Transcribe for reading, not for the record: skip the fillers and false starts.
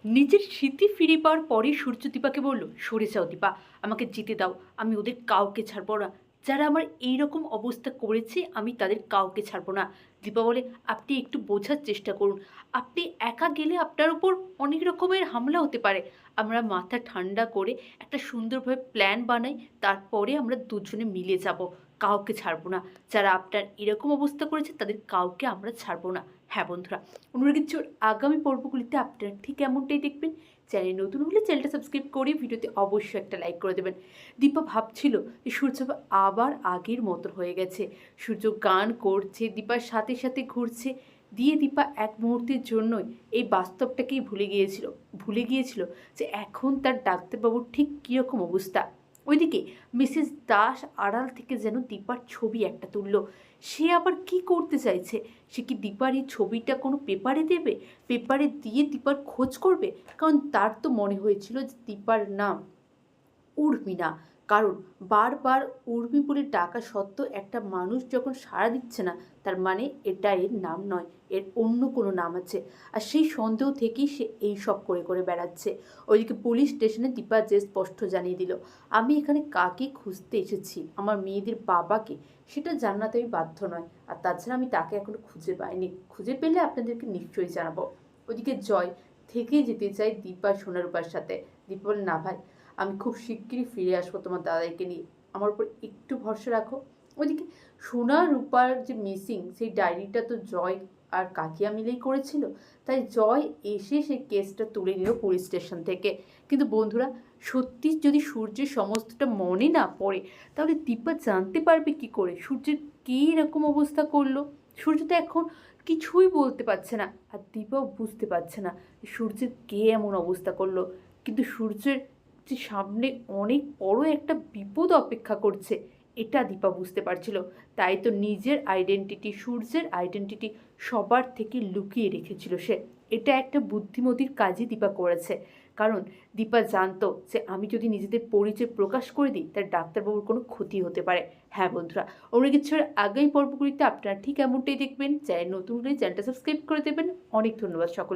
নিজের স্মৃতি ফিরে পাওয়ার পরেই সূর্য দীপাকে বলল, সরে যাও দীপা, আমাকে যেতে দাও, আমি ওদের কাউকে ছাড়বো না। যারা আমার এইরকম অবস্থা করেছে আমি তাদের কাউকে ছাড়বো না। দীপা বলে, আপনি একটু বোঝার চেষ্টা করুন, আপনি একা গেলে আপনার উপর অনেক রকমের হামলা হতে পারে। আমরা মাথা ঠান্ডা করে একটা সুন্দরভাবে প্ল্যান বানাই, তারপরে আমরা দুজনে মিলে যাব। কাউকে ছাড়বো না। যারা আপনার এরকম অবস্থা করেছে তাদের কাউকে আমরা ছাড়বো না। হ্যাঁ বন্ধুরা, অনুরাগীর আগামী পর্বগুলিতে আপনারা ঠিক এমনটাই দেখবেন। চ্যানেল নতুন হলে চ্যানেলটা সাবস্ক্রাইব করে ভিডিওতে অবশ্যই একটা লাইক করে দেবেন। দীপা ভাবছিল যে সূর্য আবার আগের মতো হয়ে গেছে। সূর্য গান করছে, দীপার সাথে সাথে ঘুরছে। দীপা এক মুহূর্তের জন্যই এই বাস্তবটাকেই ভুলে গিয়েছিল যে এখন তার ডাক্তারবাবুর ঠিক কীরকম অবস্থা। ওইদিকে মিসেস দাস আড়াল থেকে যেন দীপার ছবি একটা তুলল। সে আবার কি করতে চাইছে? সে কি দীপার এই ছবিটা কোনো পেপারে দেবে? পেপারে দিয়ে দীপার খোঁজ করবে? কারণ তার তো মনে হয়েছিল যে দীপার নাম উর্মিনা। কারণ বারবার উর্মি বলে ডাকা সত্ত্বেও একটা মানুষ যখন সাড়া দিচ্ছে না, তার মানে এটা এর নাম নয়, এর অন্য কোনো নাম আছে। আর সেই সন্দেহ থেকেই সে এই সব করে করে বেড়াচ্ছে। ওইদিকে পুলিশ স্টেশনে দীপা যে স্পষ্ট জানিয়ে দিল, আমি এখানে কাকে খুঁজতে এসেছি, আমার মেয়েদের বাবাকে, সেটা জানাতে আমি বাধ্য নয়। আর তাছাড়া আমি তাকে এখনো খুঁজে পাইনি, খুঁজে পেলে আপনাদেরকে নিশ্চয়ই জানাবো। ওইদিকে জয় থেকে যেতে চাই দীপা সোনারূপার সাথে। দীপা বলে, না ভাই, আমি খুব শিগগিরই ফিরে আসবো তোমার দাদাইকে নিয়ে, আমার উপর একটু ভরসা রাখো। ওইদিকে সোনা রূপার যে মিসিং সেই ডায়েরিটা তো জয় আর কাকিয়া মিলেই করেছিল, তাই জয় এসে সেই কেসটা তুলে নিল পুলিশ স্টেশন থেকে। কিন্তু বন্ধুরা, সত্যি যদি সূর্যের সমস্তটা মনে না পড়ে, তাহলে দীপা জানতে পারবে কি করে সূর্যের কী এরকম অবস্থা করলো? সূর্য তো এখন কিছুই বলতে পারছে না, আর দীপাও বুঝতে পারছে না সূর্যের কে এমন অবস্থা করলো। কিন্তু সূর্যের যে সামনে অনেক বড় একটা বিপদ অপেক্ষা করছে, এটা দীপা বুঝতে পারছিল। তাই তো নিজের আইডেন্টিটি, সূর্যের আইডেন্টিটি সবার থেকে লুকিয়ে রেখেছিল সে। এটা একটা বুদ্ধিমতীর কাজই দীপা করেছে। কারণ দীপা জানতো যে আমি যদি নিজেদের পরিচয় প্রকাশ করে দিই, তার ডাক্তারবাবুর কোনো ক্ষতি হতে পারে। হ্যাঁ বন্ধুরা, অমৃগেশ্বর আগামী পর্বগুলিতে আপনারা ঠিক এমনটাই দেখবেন। চ্যানেল নতুন হলে চ্যানেলটা সাবস্ক্রাইব করে দেবেন। অনেক ধন্যবাদ সকলকে।